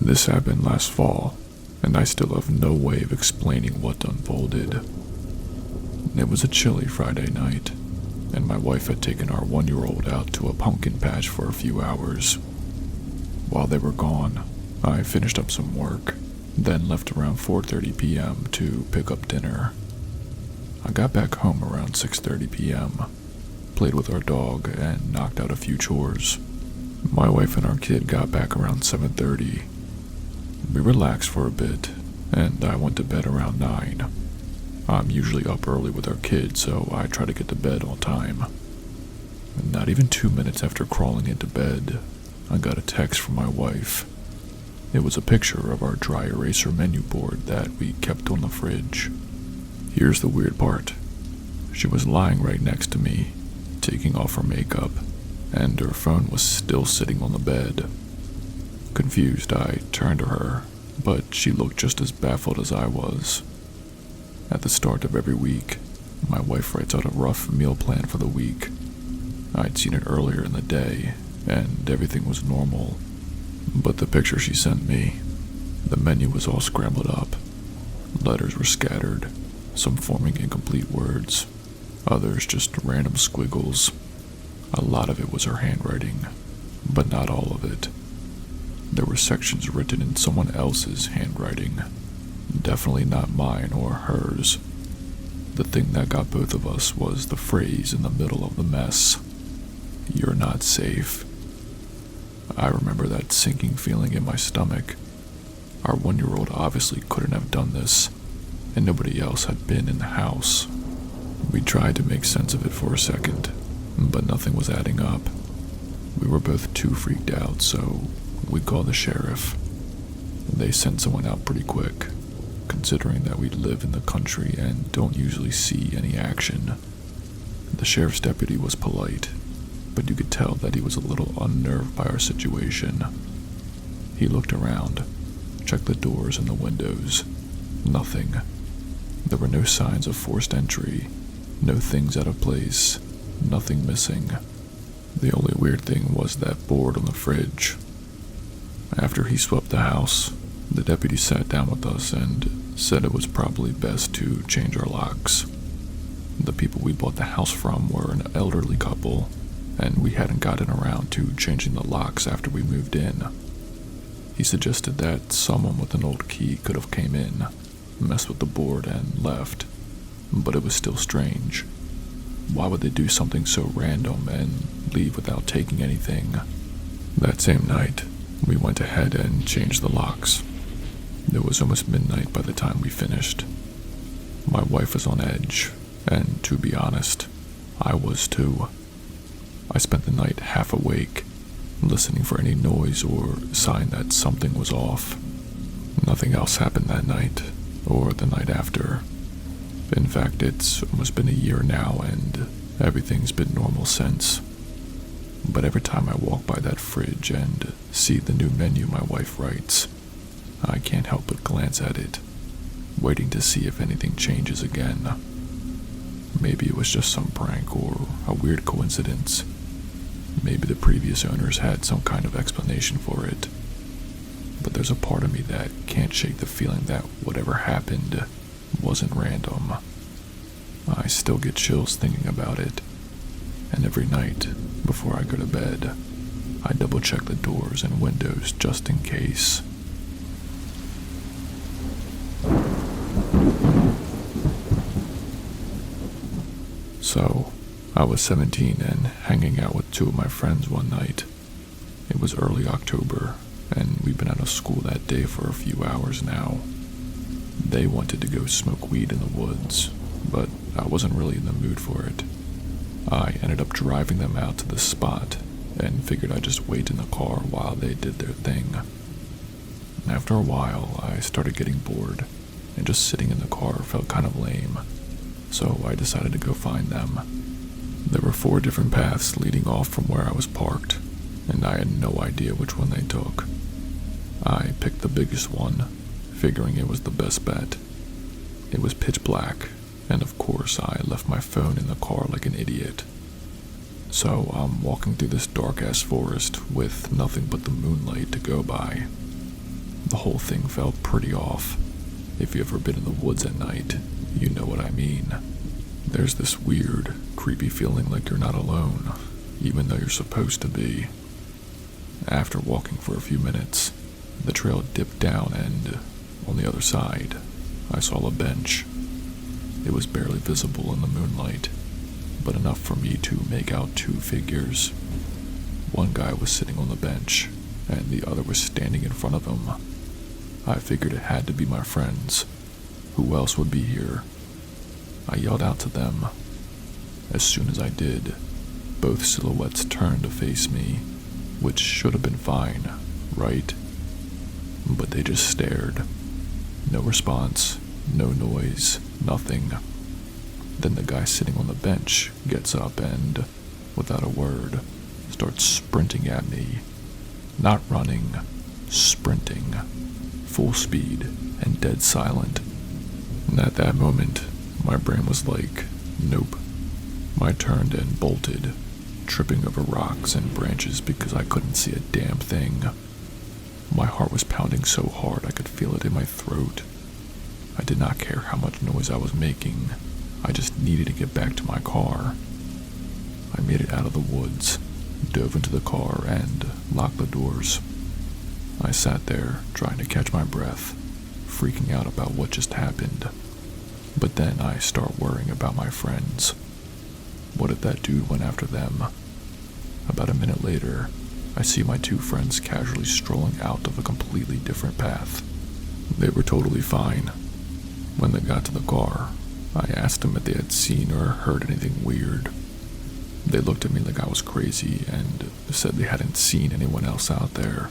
This happened last fall, and I still have no way of explaining what unfolded. It was a chilly Friday night, and my wife had taken our 1-year-old out to a pumpkin patch for a few hours. While they were gone, I finished up some work, then left around 4:30 p.m. to pick up dinner. I got back home around 6:30 p.m., played with our dog, and knocked out a few chores. My wife and our kid got back around 7:30. We relaxed for a bit, and I went to bed around 9. I'm usually up early with our kids, so I try to get to bed on time. Not even 2 minutes after crawling into bed, I got a text from my wife. It was a picture of our dry eraser menu board that we kept on the fridge. Here's the weird part. She was lying right next to me, taking off her makeup, and her phone was still sitting on the bed. Confused, I turned to her, but she looked just as baffled as I was. At the start of every week, my wife writes out a rough meal plan for the week. I'd seen it earlier in the day, and everything was normal. But the picture she sent me, the menu was all scrambled up. Letters were scattered, some forming incomplete words, others just random squiggles. A lot of it was her handwriting, but not all of it. There were sections written in someone else's handwriting. Definitely not mine or hers. The thing that got both of us was the phrase in the middle of the mess. "You're not safe." I remember that sinking feeling in my stomach. Our 1-year-old obviously couldn't have done this, and nobody else had been in the house. We tried to make sense of it for a second, but nothing was adding up. We were both too freaked out, so we called the sheriff. They sent someone out pretty quick, considering that we live in the country and don't usually see any action. The sheriff's deputy was polite, but you could tell that he was a little unnerved by our situation. He looked around, checked the doors and the windows. Nothing. There were no signs of forced entry, no things out of place, nothing missing. The only weird thing was that board on the fridge. After he swept the house, the deputy sat down with us and said it was probably best to change our locks. The people we bought the house from were an elderly couple, and we hadn't gotten around to changing the locks after we moved in. He suggested that someone with an old key could have came in, messed with the board, and left, but it was still strange. Why would they do something so random and leave without taking anything? That same night, we went ahead and changed the locks. It was almost midnight by the time we finished. My wife was on edge, and to be honest, I was too. I spent the night half awake, listening for any noise or sign that something was off. Nothing else happened that night, or the night after. In fact, it's almost been a year now, and everything's been normal since. But every time I walk by that fridge and see the new menu my wife writes, I can't help but glance at it, waiting to see if anything changes again. Maybe it was just some prank or a weird coincidence. Maybe the previous owners had some kind of explanation for it. But there's a part of me that can't shake the feeling that whatever happened wasn't random. I still get chills thinking about it, and every night, before I go to bed, I double check the doors and windows just in case. So, I was 17 and hanging out with 2 of my friends one night. It was early October, and we'd been out of school that day for a few hours now. They wanted to go smoke weed in the woods, but I wasn't really in the mood for it. I ended up driving them out to the spot and figured I'd just wait in the car while they did their thing. After a while, I started getting bored, and just sitting in the car felt kind of lame, so I decided to go find them. There were 4 different paths leading off from where I was parked, and I had no idea which one they took. I picked the biggest one, figuring it was the best bet. It was pitch black, and of course I left my phone in the car like an idiot. So I'm walking through this dark-ass forest with nothing but the moonlight to go by. The whole thing felt pretty off. If you've ever been in the woods at night, you know what I mean. There's this weird, creepy feeling like you're not alone, even though you're supposed to be. After walking for a few minutes, the trail dipped down and, on the other side, I saw a bench. It was barely visible in the moonlight, but enough for me to make out two figures. One guy was sitting on the bench, and the other was standing in front of him. I figured it had to be my friends. Who else would be here? I yelled out to them. As soon as I did, both silhouettes turned to face me, which should have been fine, right? But they just stared. No response, no noise, nothing. Then the guy sitting on the bench gets up and, without a word, starts sprinting at me. Not running, sprinting. Full speed and dead silent. And at that moment, my brain was like, nope. I turned and bolted, tripping over rocks and branches because I couldn't see a damn thing. My heart was pounding so hard I could feel it in my throat. I did not care how much noise I was making. I just needed to get back to my car. I made it out of the woods, dove into the car, and locked the doors. I sat there, trying to catch my breath, freaking out about what just happened. But then I start worrying about my friends. What if that dude went after them? About a minute later, I see my two friends casually strolling out of a completely different path. They were totally fine. When they got to the car, I asked them if they had seen or heard anything weird. They looked at me like I was crazy and said they hadn't seen anyone else out there.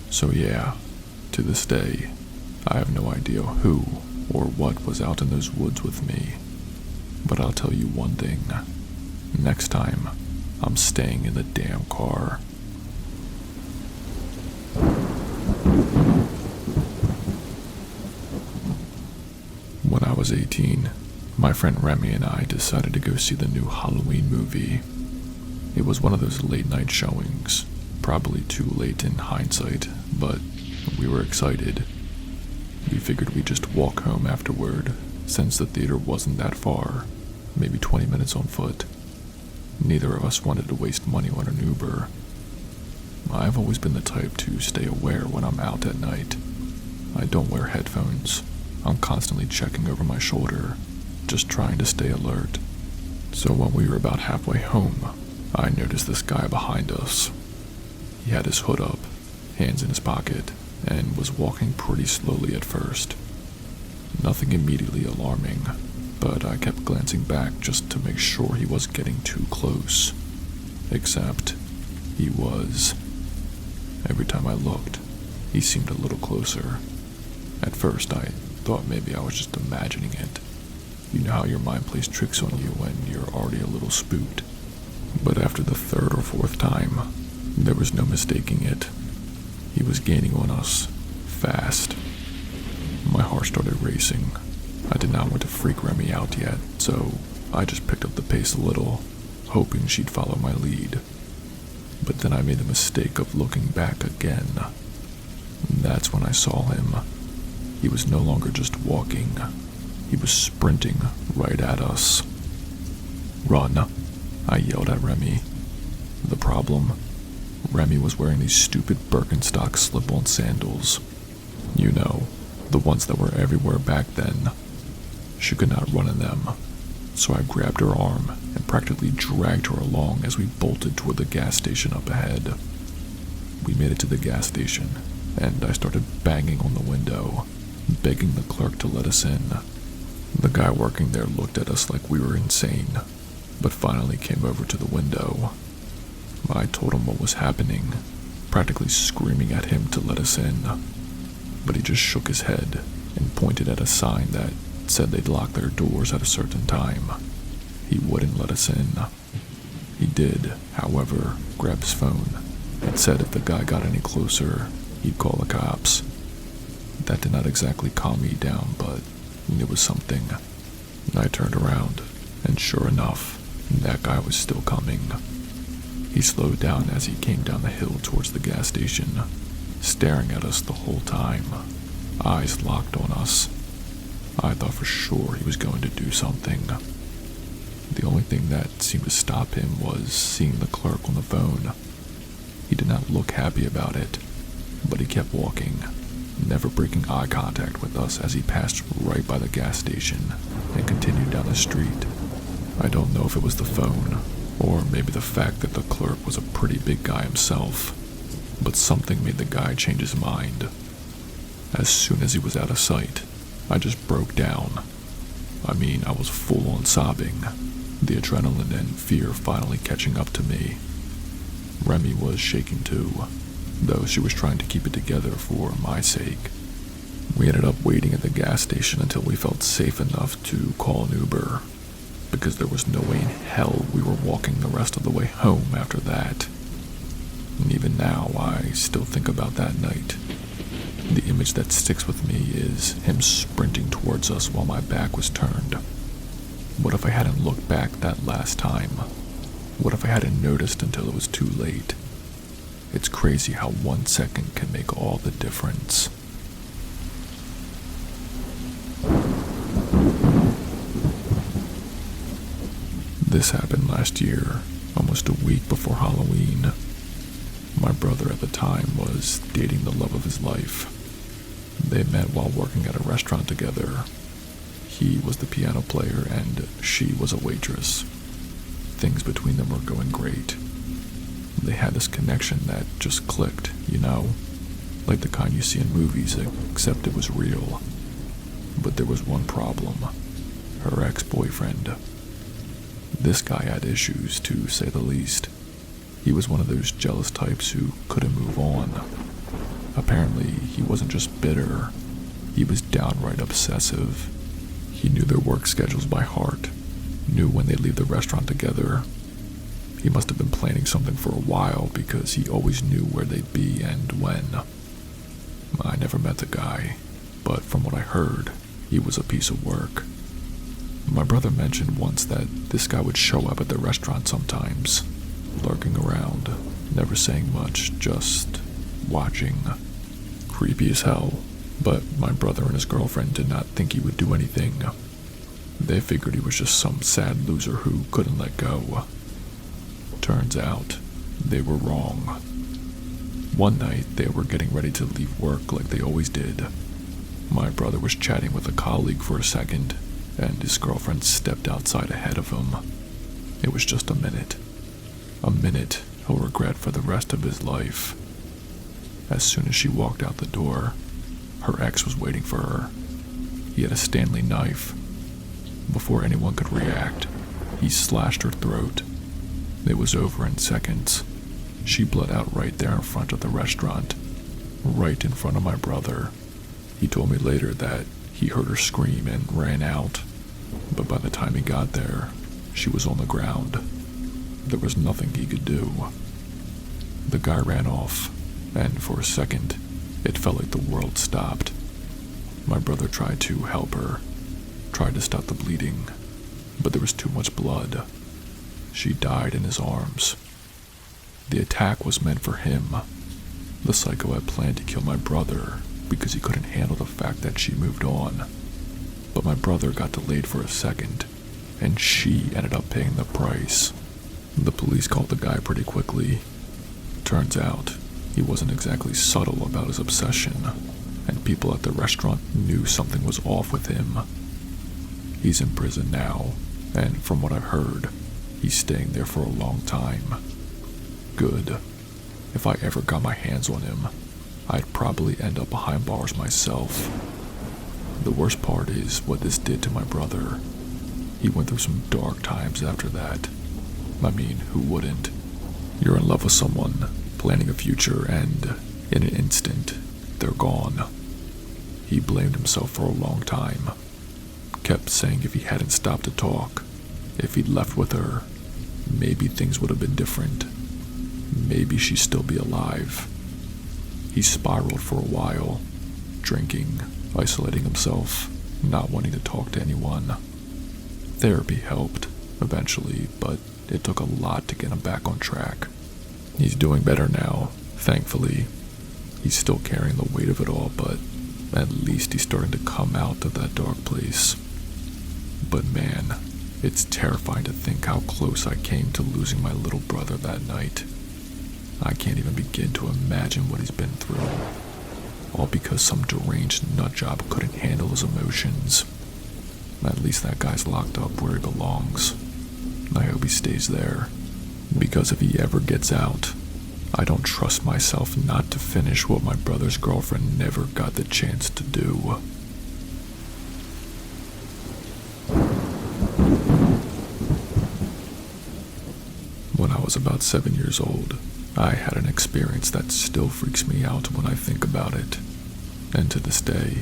So yeah, to this day, I have no idea who or what was out in those woods with me. But I'll tell you one thing. Next time, I'm staying in the damn car. When I was 18, my friend Remy and I decided to go see the new Halloween movie. It was one of those late night showings, probably too late in hindsight, but we were excited. We figured we'd just walk home afterward, since the theater wasn't that far, maybe 20 minutes on foot. Neither of us wanted to waste money on an Uber. I've always been the type to stay aware when I'm out at night. I don't wear headphones. I'm constantly checking over my shoulder, just trying to stay alert. So when we were about halfway home, I noticed this guy behind us. He had his hood up, hands in his pocket, and was walking pretty slowly at first. Nothing immediately alarming, but I kept glancing back just to make sure he wasn't getting too close. Except, he was. Every time I looked, he seemed a little closer. At first, I thought maybe I was just imagining it. You know how your mind plays tricks on you when you're already a little spooked. But after the third or fourth time, there was no mistaking it. He was gaining on us, fast. My heart started racing. I did not want to freak Remy out yet, so I just picked up the pace a little, hoping she'd follow my lead. But then I made the mistake of looking back again. That's when I saw him. He was no longer just walking. He was sprinting right at us. "Run," I yelled at Remy. The problem? Remy was wearing these stupid Birkenstock slip-on sandals. You know, the ones that were everywhere back then. She could not run in them, so I grabbed her arm and practically dragged her along as we bolted toward the gas station up ahead. We made it to the gas station, and I started banging on the window, begging the clerk to let us in. The guy working there looked at us like we were insane, but finally came over to the window. I told him what was happening, practically screaming at him to let us in, but he just shook his head and pointed at a sign that said they'd lock their doors at a certain time. He wouldn't let us in. He did, however, grab his phone and said if the guy got any closer, he'd call the cops. That did not exactly calm me down, but it was something. I turned around, and sure enough, that guy was still coming. He slowed down as he came down the hill towards the gas station, staring at us the whole time, eyes locked on us. I thought for sure he was going to do something. The only thing that seemed to stop him was seeing the clerk on the phone. He did not look happy about it, but he kept walking, never breaking eye contact with us as he passed right by the gas station and continued down the street. I don't know if it was the phone, or maybe the fact that the clerk was a pretty big guy himself, but something made the guy change his mind. As soon as he was out of sight, I just broke down. I was full on sobbing, the adrenaline and fear finally catching up to me. Remy was shaking too, though she was trying to keep it together for my sake. We ended up waiting at the gas station until we felt safe enough to call an Uber, because there was no way in hell we were walking the rest of the way home after that. And even now, I still think about that night. The image that sticks with me is him sprinting towards us while my back was turned. What if I hadn't looked back that last time? What if I hadn't noticed until it was too late? It's crazy how 1 second can make all the difference. This happened last year, almost a week before Halloween. My brother at the time was dating the love of his life. They met while working at a restaurant together. He was the piano player and she was a waitress. Things between them were going great. They had this connection that just clicked, like the kind you see in movies, except it was real. But there was one problem: her ex-boyfriend. This guy had issues, to say the least. He was one of those jealous types who couldn't move on. Apparently, he wasn't just bitter, he was downright obsessive. He knew their work schedules by heart, knew when they'd leave the restaurant together. He must have been planning something for a while because he always knew where they'd be and when. I never met the guy, but from what I heard, he was a piece of work. My brother mentioned once that this guy would show up at the restaurant sometimes, lurking around, never saying much, just watching. Creepy as hell, but my brother and his girlfriend did not think he would do anything. They figured he was just some sad loser who couldn't let go. Turns out, they were wrong. One night, they were getting ready to leave work like they always did. My brother was chatting with a colleague for a second, and his girlfriend stepped outside ahead of him. It was just a minute. A minute he'll regret for the rest of his life. As soon as she walked out the door, her ex was waiting for her. He had a Stanley knife. Before anyone could react, he slashed her throat. It was over in seconds. She bled out right there in front of the restaurant, right in front of my brother. He told me later that he heard her scream and ran out, but by the time he got there, she was on the ground. There was nothing he could do. The guy ran off, and for a second, it felt like the world stopped. My brother tried to help her, tried to stop the bleeding, but there was too much blood. She died in his arms. The attack was meant for him. The psycho had planned to kill my brother because he couldn't handle the fact that she moved on. But my brother got delayed for a second, and she ended up paying the price. The police called the guy pretty quickly. Turns out, he wasn't exactly subtle about his obsession, and people at the restaurant knew something was off with him. He's in prison now, and from what I've heard, he's staying there for a long time. Good. If I ever got my hands on him, I'd probably end up behind bars myself. The worst part is what this did to my brother. He went through some dark times after that. Who wouldn't? You're in love with someone, planning a future, and in an instant, they're gone. He blamed himself for a long time. Kept saying if he hadn't stopped to talk, if he'd left with her, maybe things would have been different. Maybe she'd still be alive. He spiraled for a while, drinking, isolating himself, not wanting to talk to anyone. Therapy helped, eventually, but it took a lot to get him back on track. He's doing better now, thankfully. He's still carrying the weight of it all, but at least he's starting to come out of that dark place. But man, it's terrifying to think how close I came to losing my little brother that night. I can't even begin to imagine what he's been through. All because some deranged nutjob couldn't handle his emotions. At least that guy's locked up where he belongs. I hope he stays there, because if he ever gets out, I don't trust myself not to finish what my brother's girlfriend never got the chance to do. When I was about 7 years old, I had an experience that still freaks me out when I think about it. And to this day,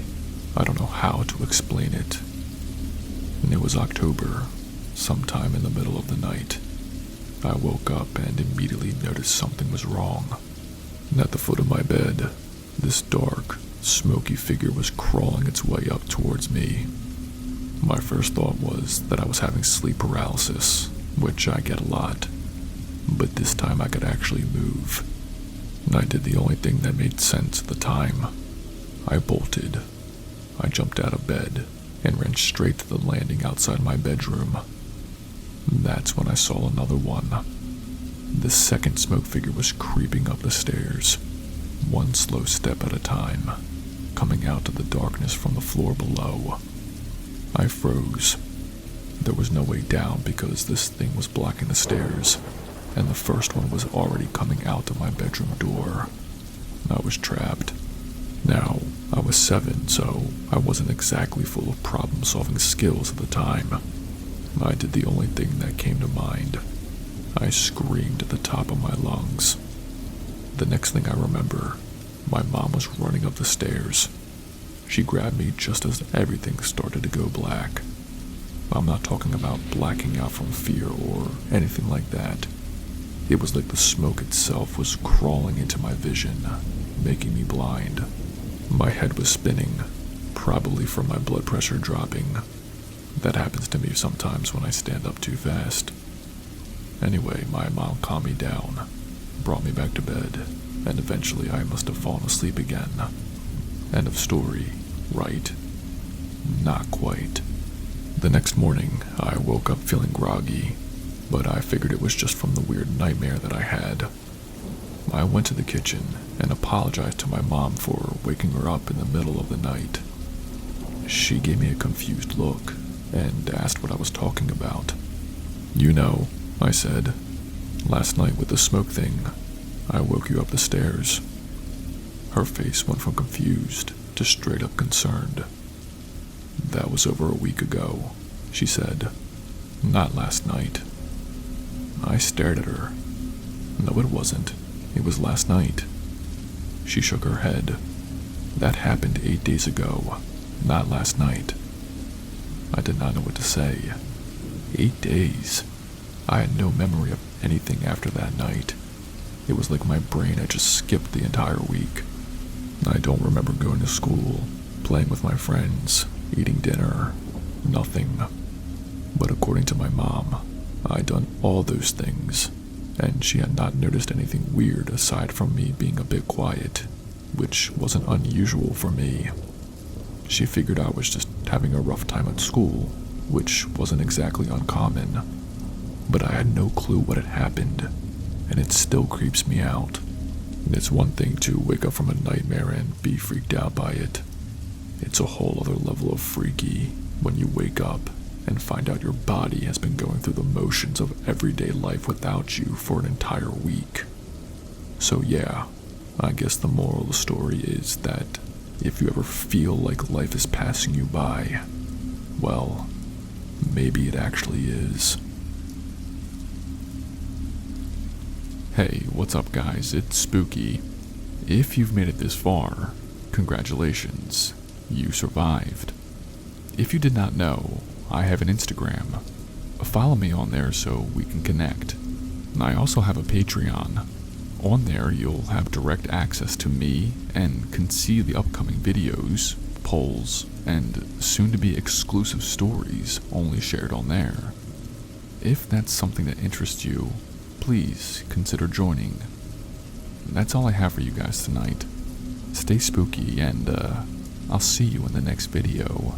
I don't know how to explain it. And it was October, sometime in the middle of the night. I woke up and immediately noticed something was wrong. At the foot of my bed, this dark, smoky figure was crawling its way up towards me. My first thought was that I was having sleep paralysis, which I get a lot. But this time I could actually move. And I did the only thing that made sense at the time. I bolted. I jumped out of bed and ran straight to the landing outside my bedroom. That's when I saw another one. The second smoke figure was creeping up the stairs, one slow step at a time, coming out of the darkness from the floor below. I froze. There was no way down because this thing was blocking the stairs, and the first one was already coming out of my bedroom door. I was trapped. Now, I was 7, so I wasn't exactly full of problem-solving skills at the time. I did the only thing that came to mind. I screamed at the top of my lungs. The next thing I remember, my mom was running up the stairs. She grabbed me just as everything started to go black. I'm not talking about blacking out from fear or anything like that. It was like the smoke itself was crawling into my vision, making me blind. My head was spinning, probably from my blood pressure dropping. That happens to me sometimes when I stand up too fast. Anyway, my mom calmed me down, brought me back to bed, and eventually I must have fallen asleep again. End of story, right? Not quite. The next morning, I woke up feeling groggy, but I figured it was just from the weird nightmare that I had. I went to the kitchen and apologized to my mom for waking her up in the middle of the night. She gave me a confused look and asked what I was talking about. "You know," I said, "last night with the smoke thing, I woke you up the stairs." Her face went from confused to straight up concerned. "That was over a week ago," she said. "Not last night." I stared at her. "No, it wasn't. It was last night." She shook her head. "That happened 8 days ago, not last night." I did not know what to say. 8 days. I had no memory of anything after that night. It was like my brain had just skipped the entire week. I don't remember going to school, playing with my friends, eating dinner, nothing. But according to my mom, I'd done all those things, and she had not noticed anything weird aside from me being a bit quiet, which wasn't unusual for me. She figured I was just having a rough time at school, which wasn't exactly uncommon. But I had no clue what had happened, and it still creeps me out. It's one thing to wake up from a nightmare and be freaked out by it. It's a whole other level of freaky when you wake up and find out your body has been going through the motions of everyday life without you for an entire week. So yeah, I guess the moral of the story is that if you ever feel like life is passing you by, well, maybe it actually is. Hey, what's up guys? It's Spooky. If you've made it this far, congratulations, you survived. If you did not know, I have an Instagram. Follow me on there so we can connect. I also have a Patreon. On there, you'll have direct access to me and can see the upcoming videos, polls, and soon-to-be exclusive stories only shared on there. If that's something that interests you, please consider joining. That's all I have for you guys tonight. stay spooky, and I'll see you in the next video.